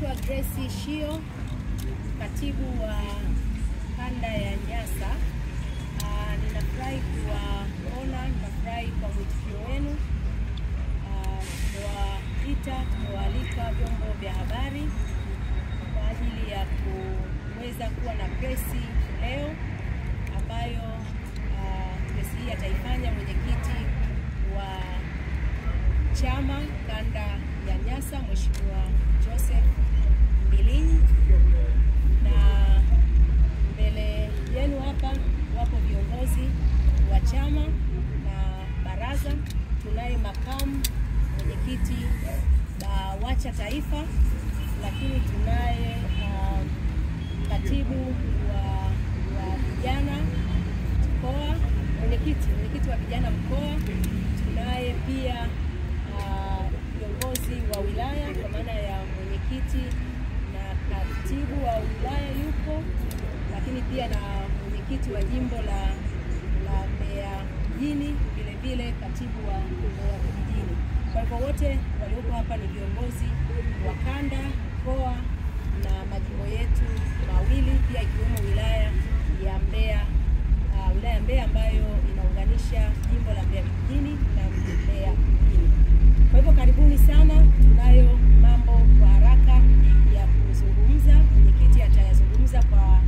Naitwa Grace Shio, katibu wa kanda ya Nyasa. Ninafurahi kuwaona, ninafurahi kwa mwitikio wenu. Tumewaalika vyombo vya habari kwa ajili ya kuweza kuwa na presi leo ambayo presi hii ataifanya mwenyekiti wa chama kanda ya Nyasa, Mheshimiwa Joseph Mbilinyi, na mbele yenu hapa wapo viongozi wa chama na baraza. Tunaye makamu mwenyekiti BAWACHA taifa, lakini tunaye katibu wa vijana mkoa, mwenyekiti wa vijana mkoa. Tunaye pia viongozi wa wilaya kwa maana ya mwenyekiti na katibu wa wilaya yupo, lakini pia na mwenyekiti wa jimbo la Mbeya mjini, vile vile katibu wa vijijini. Kwa hivyo wote waliopo hapa ni viongozi wa kanda, mkoa na majimbo yetu mawili, pia ikiwemo wilaya ya Mbeya, wilaya ya Mbeya ambayo inaunganisha jimbo la Mbeya mjini na Mbeya mjini. Kwa hivyo karibuni sana. Tunayo mambo kwa haraka ya kuzungumza. Mwenyekiti atayazungumza kwa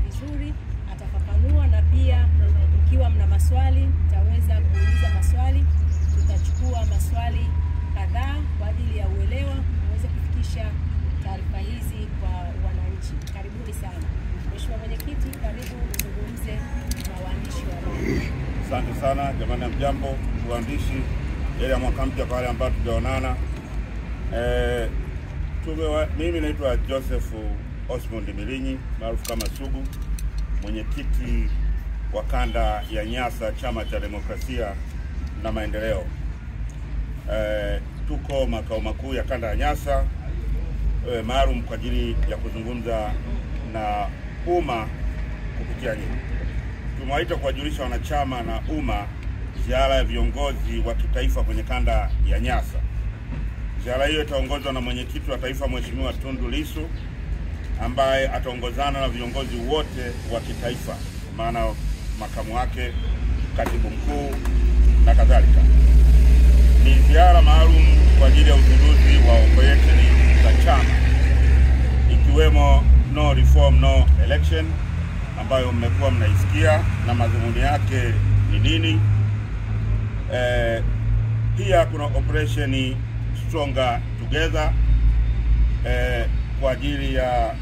vizuri, atafafanua, na pia ikiwa mna maswali mtaweza kuuliza maswali. Tutachukua maswali kadhaa kwa ajili ya uelewa, muweze kufikisha taarifa hizi kwa wananchi. Karibuni sana. Mheshimiwa Mwenyekiti, karibu uzungumze na waandishi wa habari. Asante sana jamani, mjambo waandishi, ile ya mwaka mpya kwa wale ambao tujaonana. Mimi naitwa Joseph Osmond Mbilinyi maarufu kama Sugu, mwenyekiti wa kanda ya Nyasa, chama cha demokrasia na maendeleo. Tuko makao makuu ya kanda ya Nyasa maalum kwa ajili ya kuzungumza na umma kupitia nyinyi. Tumewaita kuwajulisha wanachama na umma ziara ya viongozi wa kitaifa kwenye kanda ya Nyasa. Ziara hiyo itaongozwa na mwenyekiti wa taifa Mheshimiwa Tundu Lissu, ambaye ataongozana na viongozi wote wa kitaifa, maana makamu wake, katibu mkuu na kadhalika. Ni ziara maalum kwa ajili ya uzinduzi wa operesheni za chama, ikiwemo no reform no election, ambayo mmekuwa mnaisikia na madhumuni yake ni nini. Pia kuna operesheni Stronger Together kwa ajili ya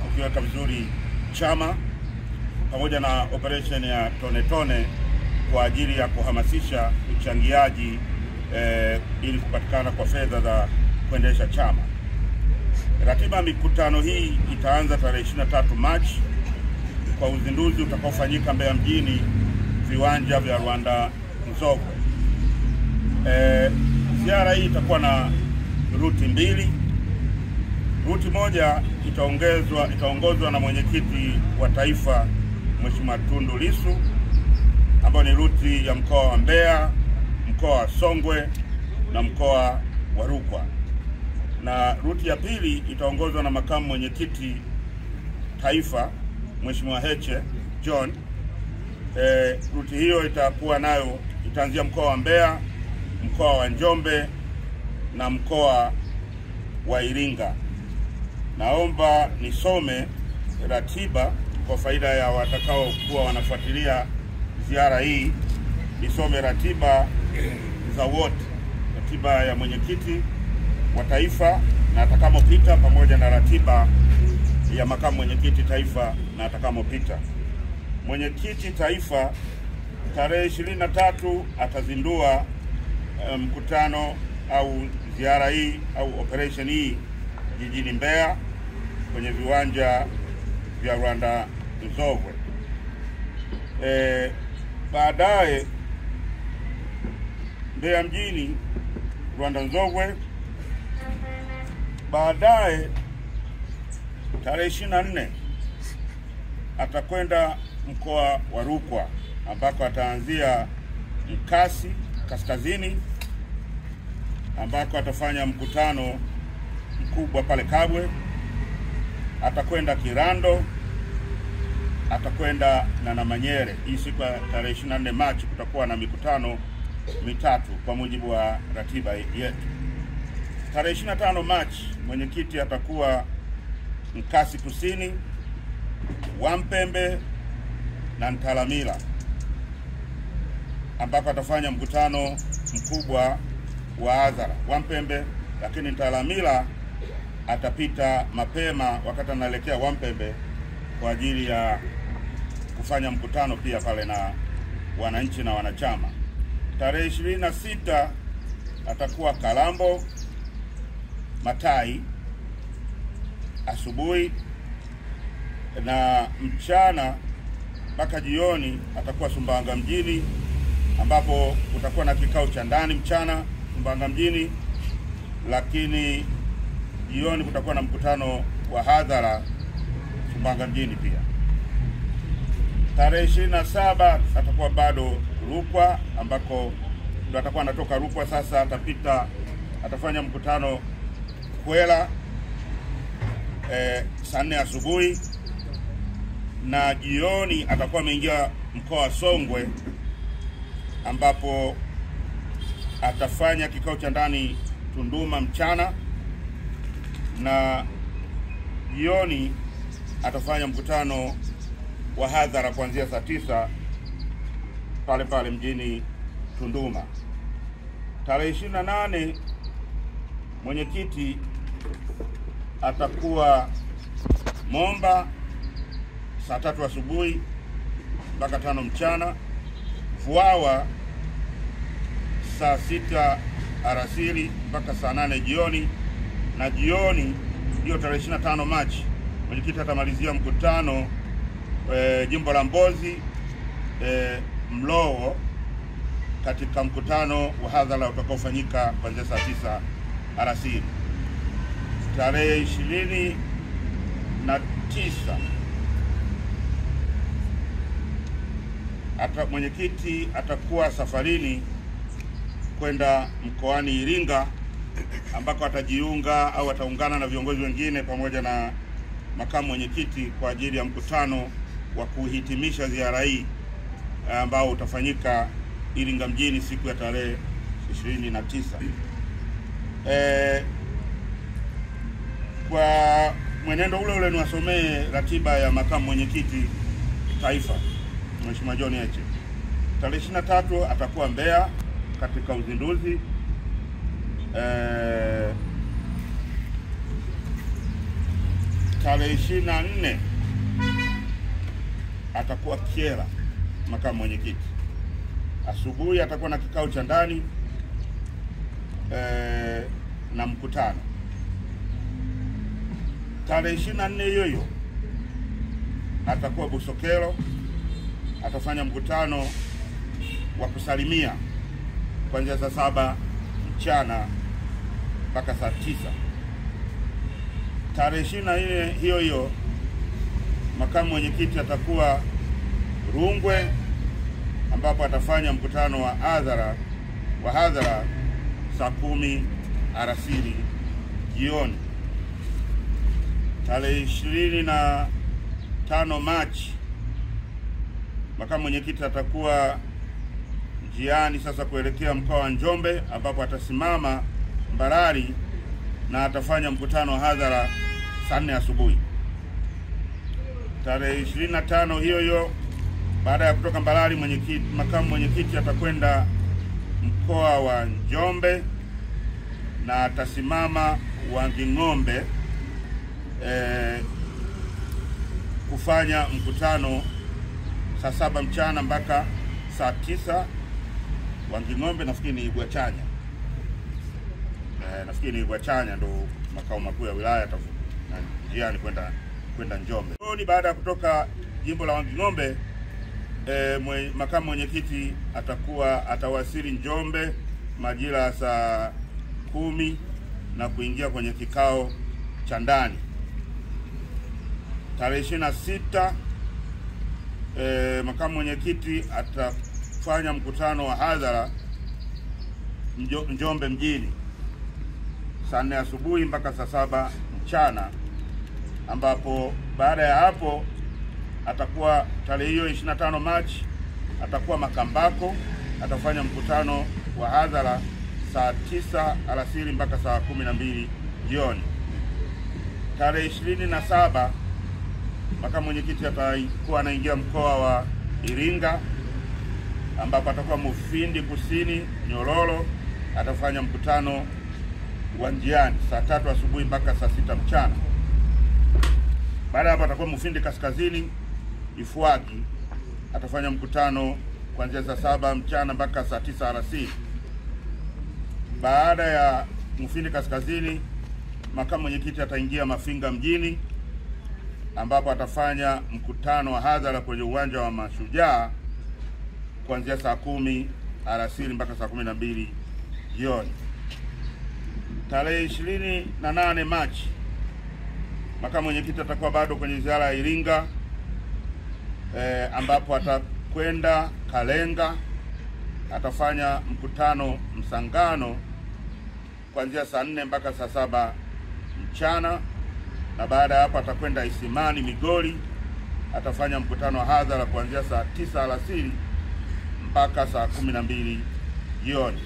kukiweka vizuri chama, pamoja na operation ya Tone Tone kwa ajili ya kuhamasisha uchangiaji ili kupatikana kwa fedha za kuendesha chama. Ratiba mikutano hii itaanza tarehe 23 Machi kwa uzinduzi utakaofanyika Mbeya mjini, viwanja vya Rwanda Nzogwe. Ziara hii itakuwa na ruti mbili. Ruti moja itaongozwa na mwenyekiti wa taifa Mheshimiwa Tundu Lissu, ambayo ni ruti ya mkoa wa Mbeya, mkoa wa Songwe na mkoa wa Rukwa. Na ruti ya pili itaongozwa na makamu mwenyekiti taifa Mheshimiwa Heche John. Ruti hiyo itakuwa nayo itaanzia mkoa wa Mbeya, mkoa wa Njombe na mkoa wa Iringa. Naomba nisome ratiba kwa faida ya watakao kuwa wanafuatilia ziara hii. Nisome ratiba za wote, ratiba ya mwenyekiti wa taifa na atakamopita, pamoja na ratiba ya makamu mwenyekiti taifa na atakamopita. Mwenyekiti taifa tarehe 23 atazindua mkutano au ziara hii au operation hii jijini Mbeya kwenye viwanja vya Rwanda Nzogwe. Baadaye Mbeya mjini, Rwanda Nzogwe. Baadaye tarehe 24 atakwenda mkoa wa Rukwa, ambako ataanzia Nkasi kaskazini, ambako atafanya mkutano mkubwa pale Kabwe, atakwenda Kirando, atakwenda na Namanyere. Hii siku ya tarehe 24 Machi kutakuwa na mikutano mitatu kwa mujibu wa ratiba yetu. Tarehe 25 Machi mwenyekiti atakuwa Nkasi Kusini, Wampembe na Ntalamila, ambapo atafanya mkutano mkubwa wa hadhara Wampembe, lakini Ntalamila atapita mapema wakati anaelekea Wampembe kwa ajili ya kufanya mkutano pia pale na wananchi na wanachama. Tarehe 26 atakuwa Kalambo Matai asubuhi, na mchana mpaka jioni atakuwa Sumbawanga mjini, ambapo kutakuwa na kikao cha ndani mchana Sumbawanga mjini, lakini jioni kutakuwa na mkutano wa hadhara Sumbawanga mjini pia. Tarehe 27 atakuwa bado Rukwa, ambako ndo atakuwa anatoka Rukwa sasa, atafanya mkutano Kwela saa 4 asubuhi, na jioni atakuwa ameingia mkoa wa Songwe, ambapo atafanya kikao cha ndani Tunduma mchana, na jioni atafanya mkutano wa hadhara kuanzia saa 9 pale pale mjini Tunduma. Tarehe 28 mwenyekiti atakuwa Momba saa 3 asubuhi mpaka 5 mchana, Vwawa saa 6 alasiri mpaka saa 8 jioni, na jioni hiyo tarehe 25 Machi mwenyekiti atamalizia mkutano jimbo la Mbozi Mlowo, katika mkutano wa hadhara utakaofanyika kuanzia saa 9 alasiri. Tarehe 29 mwenyekiti atakuwa safarini kwenda mkoani Iringa, ambako atajiunga au ataungana na viongozi wengine pamoja na makamu mwenyekiti kwa ajili ya mkutano wa kuhitimisha ziara hii ambao utafanyika Iringa mjini siku ya tarehe 29. Kwa mwenendo ule niwasomee ratiba ya makamu mwenyekiti taifa Mheshimiwa John Heche. Tarehe 23 atakuwa Mbeya katika uzinduzi. Tarehe 24 atakuwa Kyela makamu mwenyekiti. Asubuhi atakuwa na kikao cha ndani na mkutano. Tarehe 24 hiyo atakuwa Busokelo, atafanya mkutano wa kusalimia kuanzia saa 7 mchana mpaka saa 9. Tarehe 24 hiyo makamu mwenyekiti atakuwa Rungwe, ambapo atafanya mkutano wa hadhara saa 10 alasiri jioni. Tarehe 25 Machi makamu mwenyekiti atakuwa njiani sasa kuelekea mkoa wa Njombe, ambapo atasimama Mbarali na atafanya mkutano wa hadhara saa 4 asubuhi. Tarehe 25 hiyo baada ya kutoka Mbarali makamu mwenyekiti atakwenda mkoa wa Njombe na atasimama Wanging'ombe kufanya mkutano saa 7 mchana mpaka saa 9. Wanging'ombe nafikiri ni Igwachanya. Nafikiri ni Igwachanya ndo makao makuu ya wilaya, na njiani kwenda Njombe. Ni baada ya kutoka jimbo la Wanging'ombe, makamu mwenyekiti atawasili Njombe majira saa 10 na kuingia kwenye kikao cha ndani. Tarehe 26 makamu mwenyekiti atafanya mkutano wa hadhara Njombe mjini saa 4 asubuhi mpaka saa 7 mchana, ambapo baada ya hapo atakuwa tarehe hiyo 25 Machi atakuwa Makambako, atafanya mkutano wa hadhara saa 9 alasiri mpaka saa 12 jioni. Tarehe 27 makamu mwenyekiti atakuwa anaingia mkoa wa Iringa, ambapo atakuwa Mufindi Kusini Nyororo, atafanya mkutano wa njiani saa 3 asubuhi mpaka saa 6 mchana. Baada hapo atakuwa Mufindi Kaskazini Ifwagi, atafanya mkutano kuanzia saa 7 mchana mpaka saa 9 alasiri. Baada ya Mufindi Kaskazini, makamu mwenyekiti ataingia Mafinga mjini, ambapo atafanya mkutano wa hadhara kwenye uwanja wa Mashujaa kuanzia saa 10 alasiri mpaka saa 12 jioni. Tarehe 28 Machi makamu mwenyekiti atakuwa bado kwenye ziara ya Iringa, ambapo atakwenda Kalenga, atafanya mkutano Msangano kuanzia saa 4 mpaka saa 7 mchana, na baada ya hapo atakwenda Isimani Migori, atafanya mkutano wa hadhara kuanzia saa 9 alasiri mpaka saa 12 jioni.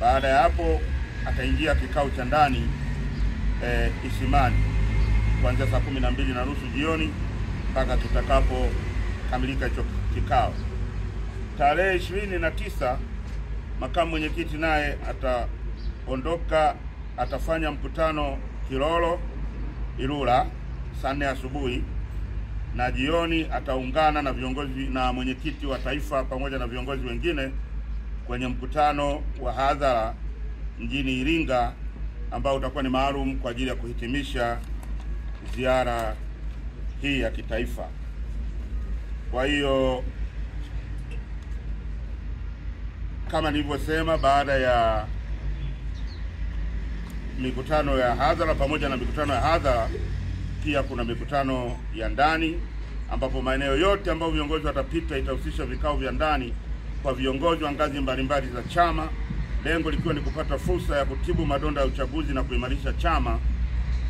Baada ya hapo ataingia kikao cha ndani Isimani kuanzia saa 12:30 jioni mpaka tutakapo kamilika hicho kikao. Tarehe 29 makamu mwenyekiti naye ataondoka, atafanya mkutano Kilolo Ilula saa 4 asubuhi, na jioni ataungana na viongozi na mwenyekiti wa taifa pamoja na viongozi wengine kwenye mkutano wa hadhara mjini Iringa, ambao utakuwa ni maalum kwa ajili ya kuhitimisha ziara hii ya kitaifa. Kwa hiyo kama nilivyosema, baada ya mikutano ya hadhara pamoja na mikutano ya hadhara, pia kuna mikutano ya ndani, ambapo maeneo yote ambayo viongozi watapita itahusisha vikao vya ndani kwa viongozi wa ngazi mbalimbali za chama, lengo likiwa ni kupata fursa ya kutibu madonda ya uchaguzi na kuimarisha chama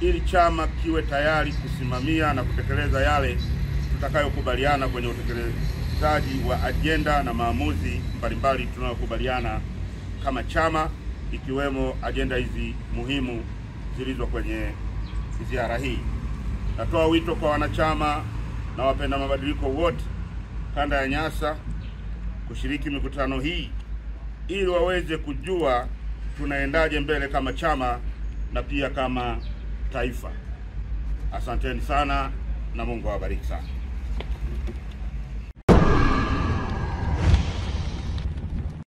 ili chama kiwe tayari kusimamia na kutekeleza yale tutakayokubaliana kwenye utekelezaji wa ajenda na maamuzi mbalimbali tunayokubaliana kama chama, ikiwemo ajenda hizi muhimu zilizo kwenye ziara hii. Natoa wito kwa wanachama na wapenda mabadiliko wote kanda ya Nyasa kushiriki mikutano hii ili waweze kujua tunaendaje mbele kama chama na pia kama taifa. Asanteni sana na Mungu awabariki sana.